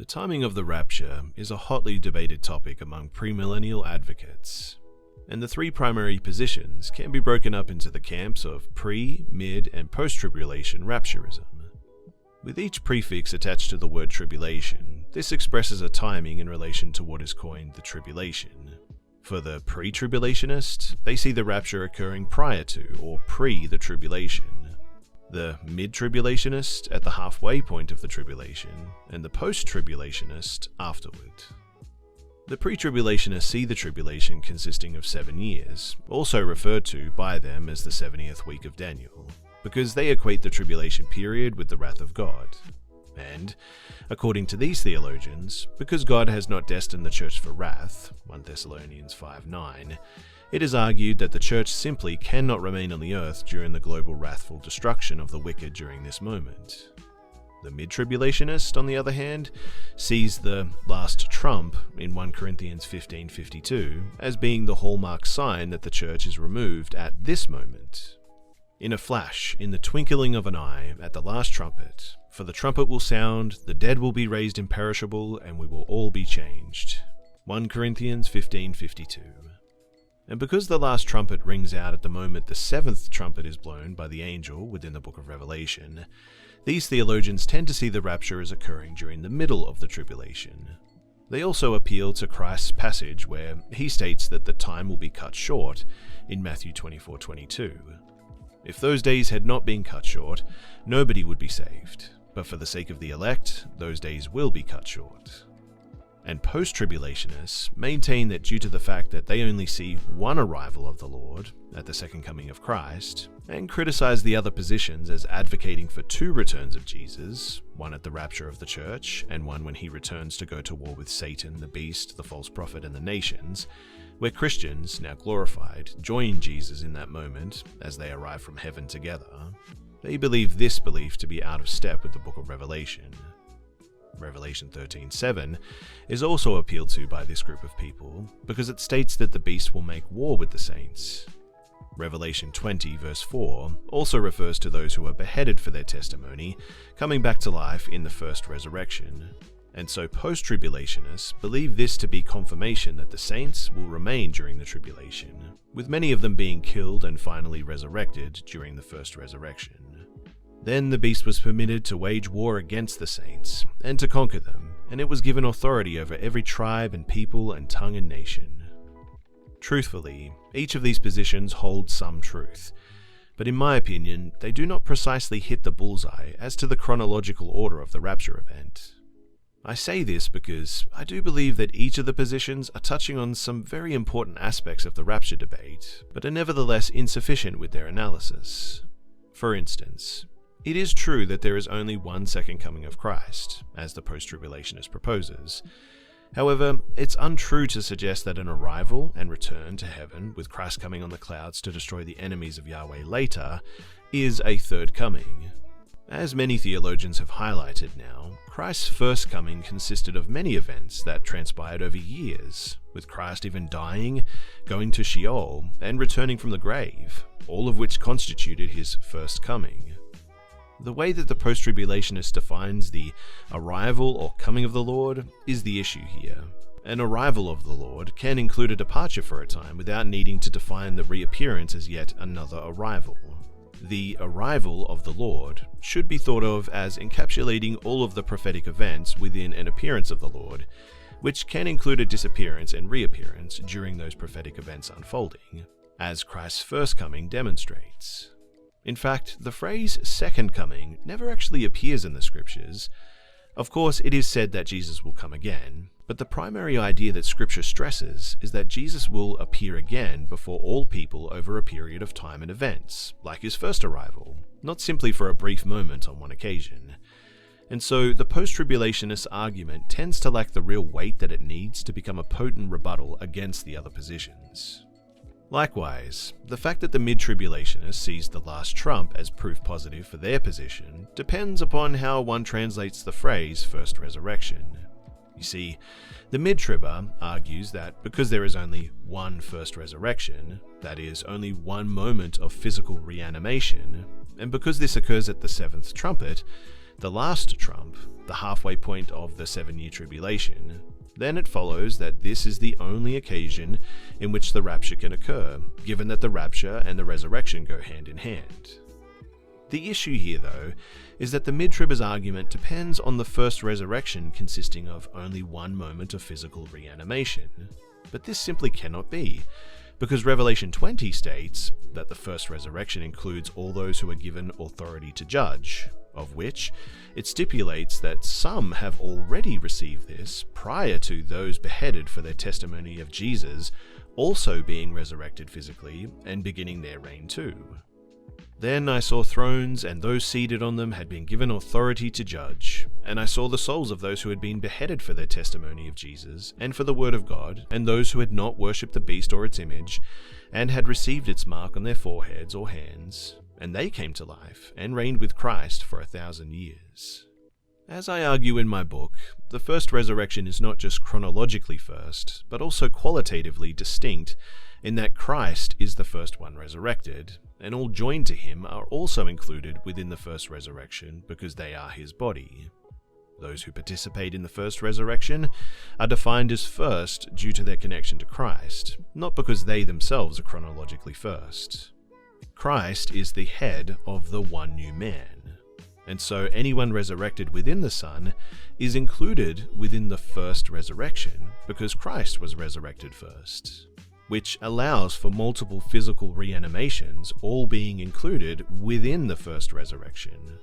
The timing of the rapture is a hotly debated topic among premillennial advocates, and the three primary positions can be broken up into the camps of pre, mid, and post-tribulation rapturism. With each prefix attached to the word tribulation, this expresses a timing in relation to what is coined the tribulation. For the pre-tribulationist, they see the rapture occurring prior to or pre the tribulation. The mid-tribulationist at the halfway point of the tribulation, and the post-tribulationist afterward. The pre-tribulationists see the tribulation consisting of 7 years, also referred to by them as the 70th week of Daniel, because they equate the tribulation period with the wrath of God. And, according to these theologians, because God has not destined the church for wrath, 1 Thessalonians 5:9, it is argued that the church simply cannot remain on the earth during the global wrathful destruction of the wicked during this moment. The mid-tribulationist, on the other hand, sees the last trump in 1 Corinthians 15:52 as being the hallmark sign that the church is removed at this moment. In a flash, in the twinkling of an eye, at the last trumpet, for the trumpet will sound, the dead will be raised imperishable, and we will all be changed. 1 Corinthians 15:52. And because the last trumpet rings out at the moment the seventh trumpet is blown by the angel within the book of Revelation, these theologians tend to see the rapture as occurring during the middle of the tribulation. They also appeal to Christ's passage where he states that the time will be cut short in Matthew 24:22. If those days had not been cut short, nobody would be saved, but for the sake of the elect, those days will be cut short. And post-tribulationists maintain that due to the fact that they only see one arrival of the Lord at the second coming of Christ, and criticize the other positions as advocating for two returns of Jesus, one at the rapture of the church, and one when he returns to go to war with Satan, the beast, the false prophet, and the nations, where Christians, now glorified, join Jesus in that moment as they arrive from heaven together. They believe this belief to be out of step with the book of Revelation. Revelation 13:7 is also appealed to by this group of people because it states that the beast will make war with the saints. Revelation 20 verse 4 also refers to those who are beheaded for their testimony, coming back to life in the first resurrection. And so post-tribulationists believe this to be confirmation that the saints will remain during the tribulation, with many of them being killed and finally resurrected during the first resurrection. Then the beast was permitted to wage war against the saints, and to conquer them, and it was given authority over every tribe and people and tongue and nation. Truthfully, each of these positions holds some truth, but in my opinion, they do not precisely hit the bullseye as to the chronological order of the rapture event. I say this because I do believe that each of the positions are touching on some very important aspects of the rapture debate, but are nevertheless insufficient with their analysis. For instance, it is true that there is only one second coming of Christ, as the post-tribulationist proposes. However, it's untrue to suggest that an arrival and return to heaven, with Christ coming on the clouds to destroy the enemies of Yahweh later, is a third coming. As many theologians have highlighted now, Christ's first coming consisted of many events that transpired over years, with Christ even dying, going to Sheol, and returning from the grave, all of which constituted his first coming. The way that the post-tribulationist defines the arrival or coming of the Lord is the issue here. An arrival of the Lord can include a departure for a time without needing to define the reappearance as yet another arrival. The arrival of the Lord should be thought of as encapsulating all of the prophetic events within an appearance of the Lord, which can include a disappearance and reappearance during those prophetic events unfolding, as Christ's first coming demonstrates. In fact, the phrase second coming never actually appears in the scriptures. Of course, it is said that Jesus will come again, but the primary idea that scripture stresses is that Jesus will appear again before all people over a period of time and events, like his first arrival, not simply for a brief moment on one occasion. And so the post-tribulationist argument tends to lack the real weight that it needs to become a potent rebuttal against the other positions. Likewise, the fact that the mid-tribulationist sees the last trump as proof positive for their position depends upon how one translates the phrase first resurrection. You see, the mid-tribber argues that because there is only one first resurrection, that is, only one moment of physical reanimation, and because this occurs at the seventh trumpet, the last trump, the halfway point of the 7-year tribulation, then it follows that this is the only occasion in which the rapture can occur, given that the rapture and the resurrection go hand in hand. The issue here, though, is that the mid-tribbers argument depends on the first resurrection consisting of only one moment of physical reanimation. But this simply cannot be, because Revelation 20 states that the first resurrection includes all those who are given authority to judge, of which it stipulates that some have already received this prior to those beheaded for their testimony of Jesus also being resurrected physically and beginning their reign too. Then I saw thrones, and those seated on them had been given authority to judge. And I saw the souls of those who had been beheaded for their testimony of Jesus, and for the word of God, and those who had not worshipped the beast or its image, and had received its mark on their foreheads or hands. And they came to life, and reigned with Christ for 1,000 years. As I argue in my book, the first resurrection is not just chronologically first, but also qualitatively distinct, in that Christ is the first one resurrected, and all joined to him are also included within the first resurrection because they are his body. Those who participate in the first resurrection are defined as first due to their connection to Christ, not because they themselves are chronologically first. Christ is the head of the one new man, and so anyone resurrected within the Son is included within the first resurrection because Christ was resurrected first, which allows for multiple physical reanimations all being included within the first resurrection.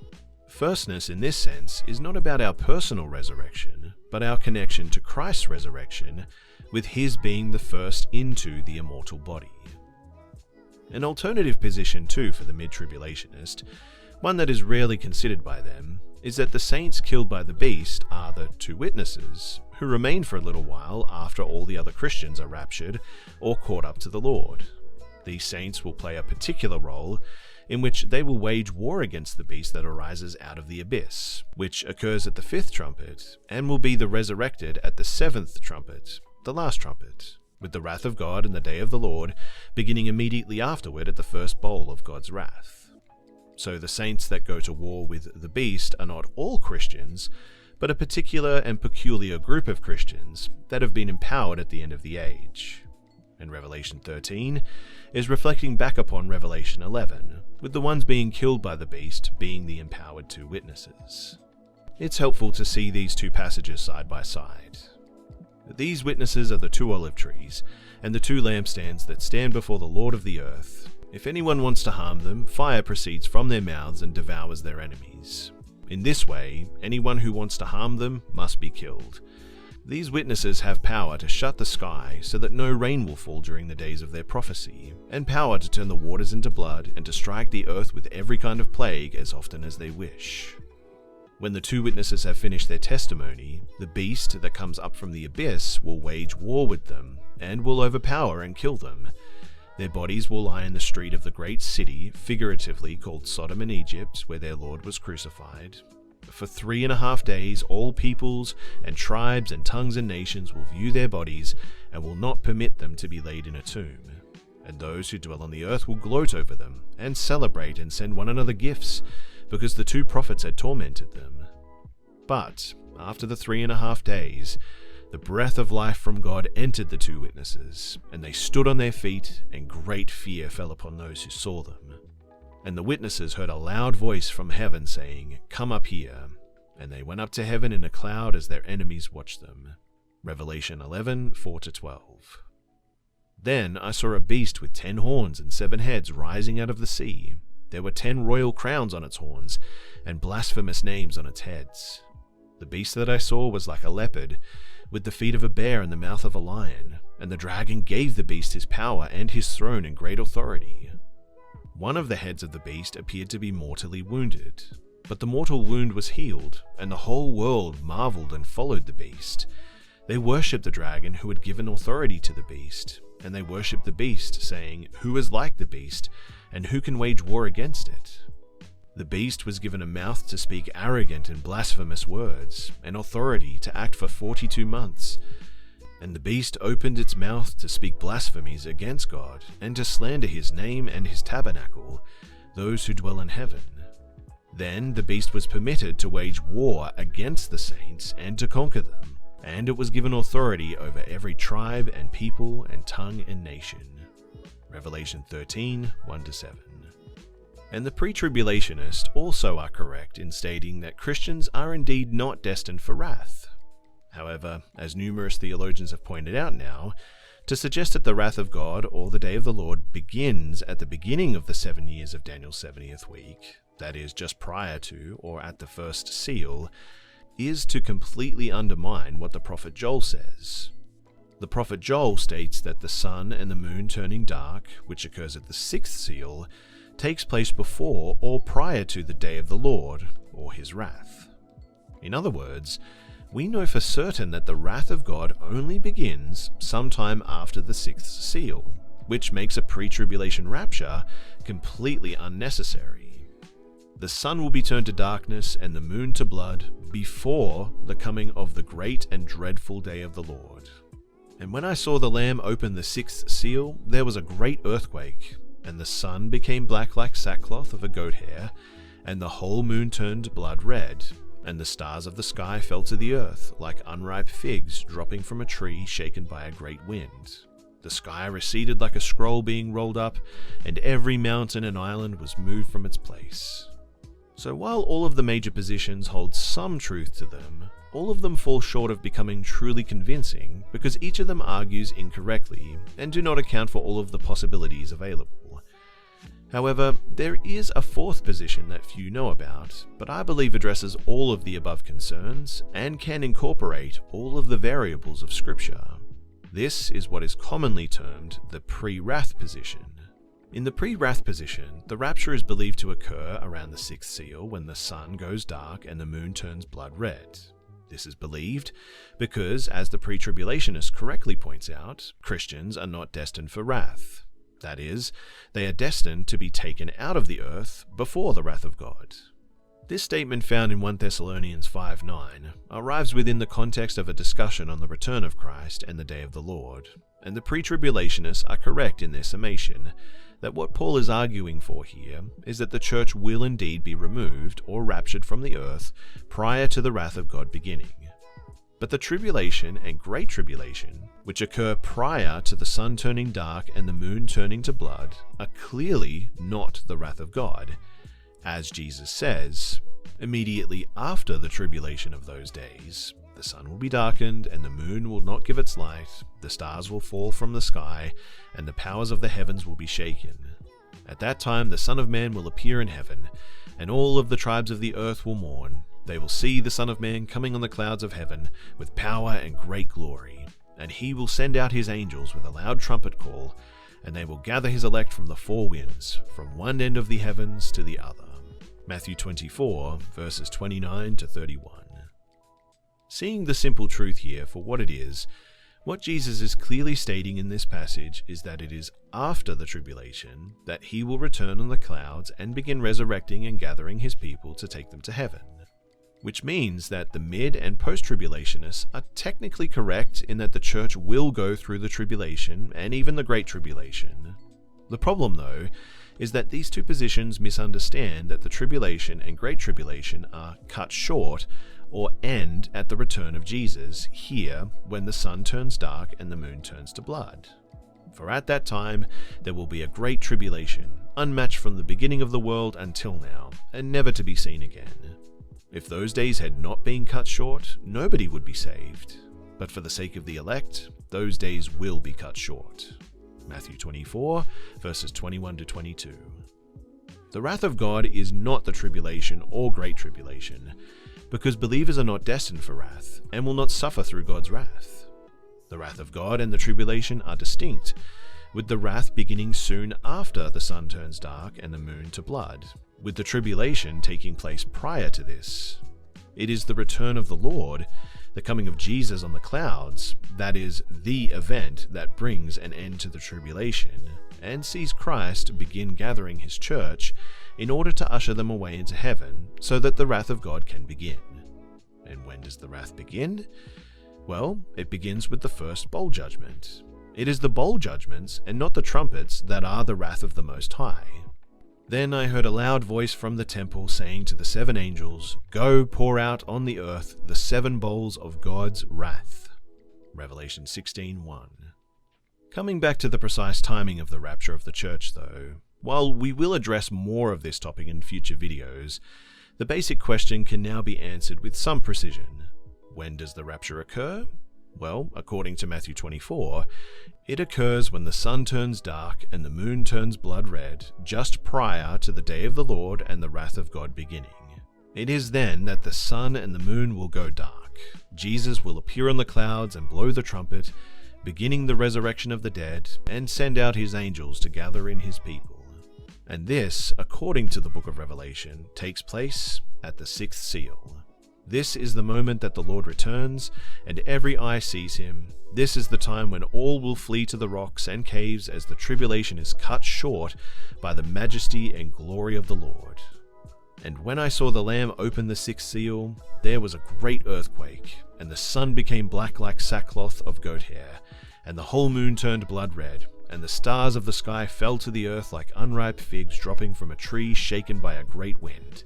Firstness in this sense is not about our personal resurrection, but our connection to Christ's resurrection, with his being the first into the immortal body. An alternative position too for the mid-tribulationist, one that is rarely considered by them, is that the saints killed by the beast are the two witnesses, who remain for a little while after all the other Christians are raptured or caught up to the Lord. These saints will play a particular role in which they will wage war against the beast that arises out of the abyss, which occurs at the 5th trumpet, and will be the resurrected at the 7th trumpet, the last trumpet, with the wrath of God and the day of the Lord beginning immediately afterward at the first bowl of God's wrath. So the saints that go to war with the beast are not all Christians, but a particular and peculiar group of Christians that have been empowered at the end of the age. And Revelation 13 is reflecting back upon Revelation 11, with the ones being killed by the beast being the empowered two witnesses. It's helpful to see these two passages side by side. These witnesses are the two olive trees and the two lampstands that stand before the Lord of the earth. If anyone wants to harm them, fire proceeds from their mouths and devours their enemies. In this way, anyone who wants to harm them must be killed. These witnesses have power to shut the sky so that no rain will fall during the days of their prophecy, and power to turn the waters into blood and to strike the earth with every kind of plague as often as they wish. When the two witnesses have finished their testimony, the beast that comes up from the abyss will wage war with them, and will overpower and kill them. Their bodies will lie in the street of the great city, figuratively called Sodom and Egypt, where their Lord was crucified. For 3.5 days, all peoples and tribes and tongues and nations will view their bodies and will not permit them to be laid in a tomb. And those who dwell on the earth will gloat over them and celebrate and send one another gifts, because the two prophets had tormented them. But after the 3.5 days, the breath of life from God entered the two witnesses, and they stood on their feet, and great fear fell upon those who saw them. And the witnesses heard a loud voice from heaven saying, "Come up here." And they went up to heaven in a cloud as their enemies watched them. Revelation 11, 4-12. Then I saw a beast with 10 horns and 7 heads rising out of the sea. There were 10 royal crowns on its horns, and blasphemous names on its heads. The beast that I saw was like a leopard, with the feet of a bear and the mouth of a lion, and the dragon gave the beast his power and his throne and great authority. One of the heads of the beast appeared to be mortally wounded, but the mortal wound was healed, and the whole world marveled and followed the beast. They worshipped the dragon who had given authority to the beast, and they worshipped the beast, saying, "Who is like the beast, and who can wage war against it?" The beast was given a mouth to speak arrogant and blasphemous words, and authority to act for 42 months. And the beast opened its mouth to speak blasphemies against God, and to slander his name and his tabernacle, those who dwell in heaven. Then the beast was permitted to wage war against the saints and to conquer them, and it was given authority over every tribe and people and tongue and nation. Revelation 13, 1-7. And the pre-tribulationists also are correct in stating that Christians are indeed not destined for wrath. However, as numerous theologians have pointed out now, to suggest that the wrath of God or the day of the Lord begins at the beginning of the 7 years of Daniel's 70th week, that is, just prior to or at the first seal, is to completely undermine what the prophet Joel says. The prophet Joel states that the sun and the moon turning dark, which occurs at the 6th seal, takes place before or prior to the day of the Lord, or his wrath. In other words, we know for certain that the wrath of God only begins sometime after the 6th seal, which makes a pre-tribulation rapture completely unnecessary. The sun will be turned to darkness and the moon to blood before the coming of the great and dreadful day of the Lord. And when I saw the Lamb open the 6th seal, there was a great earthquake, and the sun became black like sackcloth of a goat hair, and the whole moon turned blood red, and the stars of the sky fell to the earth like unripe figs dropping from a tree shaken by a great wind. The sky receded like a scroll being rolled up, and every mountain and island was moved from its place. So while all of the major positions hold some truth to them, all of them fall short of becoming truly convincing because each of them argues incorrectly and do not account for all of the possibilities available. However, there is a fourth position that few know about, but I believe addresses all of the above concerns and can incorporate all of the variables of Scripture. This is what is commonly termed the PreWrath position. In the PreWrath position, the rapture is believed to occur around the 6th seal when the sun goes dark and the moon turns blood red. This is believed because, as the pre-tribulationist correctly points out, Christians are not destined for wrath. That is, they are destined to be taken out of the earth before the wrath of God. This statement found in 1 Thessalonians 5:9 arrives within the context of a discussion on the return of Christ and the day of the Lord, and the pre-tribulationists are correct in their summation that what Paul is arguing for here is that the church will indeed be removed or raptured from the earth prior to the wrath of God beginning. But the tribulation and great tribulation, which occur prior to the sun turning dark and the moon turning to blood, are clearly not the wrath of God. As Jesus says, immediately after the tribulation of those days, the sun will be darkened and the moon will not give its light, the stars will fall from the sky, and the powers of the heavens will be shaken. At that time the Son of Man will appear in heaven, and all of the tribes of the earth will mourn. They will see the Son of Man coming on the clouds of heaven with power and great glory, and he will send out his angels with a loud trumpet call, and they will gather his elect from the four winds, from one end of the heavens to the other. Matthew 24, verses 29-31. Seeing the simple truth here for what it is, what Jesus is clearly stating in this passage is that it is after the tribulation that he will return on the clouds and begin resurrecting and gathering his people to take them to heaven. Which means that the mid- and post-tribulationists are technically correct in that the church will go through the tribulation and even the great tribulation. The problem, though, is that these two positions misunderstand that the tribulation and great tribulation are cut short or end at the return of Jesus, here when the sun turns dark and the moon turns to blood. For at that time there will be a great tribulation, unmatched from the beginning of the world until now, and never to be seen again. If those days had not been cut short, nobody would be saved. But for the sake of the elect, those days will be cut short. Matthew 24, verses 21-22. The wrath of God is not the tribulation or great tribulation, because believers are not destined for wrath and will not suffer through God's wrath. The wrath of God and the tribulation are distinct, with the wrath beginning soon after the sun turns dark and the moon to blood, with the tribulation taking place prior to this. It is the return of the Lord, the coming of Jesus on the clouds, that is the event that brings an end to the tribulation and sees Christ begin gathering his church in order to usher them away into heaven so that the wrath of God can begin. And when does the wrath begin? Well, it begins with the first bowl judgment. It is the bowl judgments and not the trumpets that are the wrath of the Most High. Then I heard a loud voice from the temple saying to the 7 angels, "Go, pour out on the earth the 7 bowls of God's wrath." Revelation 16:1. Coming back to the precise timing of the rapture of the church though, while we will address more of this topic in future videos, the basic question can now be answered with some precision. When does the rapture occur? Well, according to Matthew 24, it occurs when the sun turns dark and the moon turns blood red, just prior to the day of the Lord and the wrath of God beginning. It is then that the sun and the moon will go dark. Jesus will appear on the clouds and blow the trumpet, beginning the resurrection of the dead, and send out his angels to gather in his people. And this, according to the book of Revelation, takes place at the 6th seal. This is the moment that the Lord returns, and every eye sees him. This is the time when all will flee to the rocks and caves as the tribulation is cut short by the majesty and glory of the Lord. And when I saw the Lamb open the 6th seal, there was a great earthquake, and the sun became black like sackcloth of goat hair, and the whole moon turned blood red, and the stars of the sky fell to the earth like unripe figs dropping from a tree shaken by a great wind.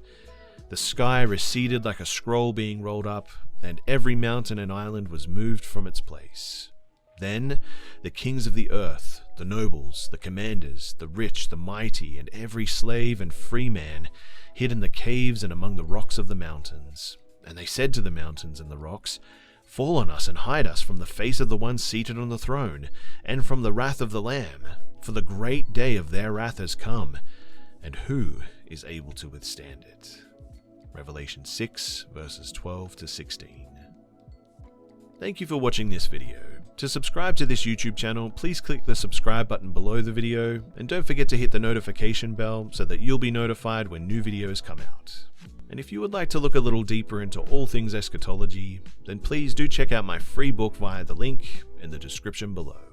The sky receded like a scroll being rolled up, and every mountain and island was moved from its place. Then the kings of the earth, the nobles, the commanders, the rich, the mighty, and every slave and free man hid in the caves and among the rocks of the mountains. And they said to the mountains and the rocks, "Fall on us and hide us from the face of the one seated on the throne, and from the wrath of the Lamb, for the great day of their wrath has come, and who is able to withstand it?" Revelation 6, verses 12 to 16. Thank you for watching this video. To subscribe to this YouTube channel, please click the subscribe button below the video, and don't forget to hit the notification bell so that you'll be notified when new videos come out. And if you would like to look a little deeper into all things eschatology, then please do check out my free book via the link in the description below.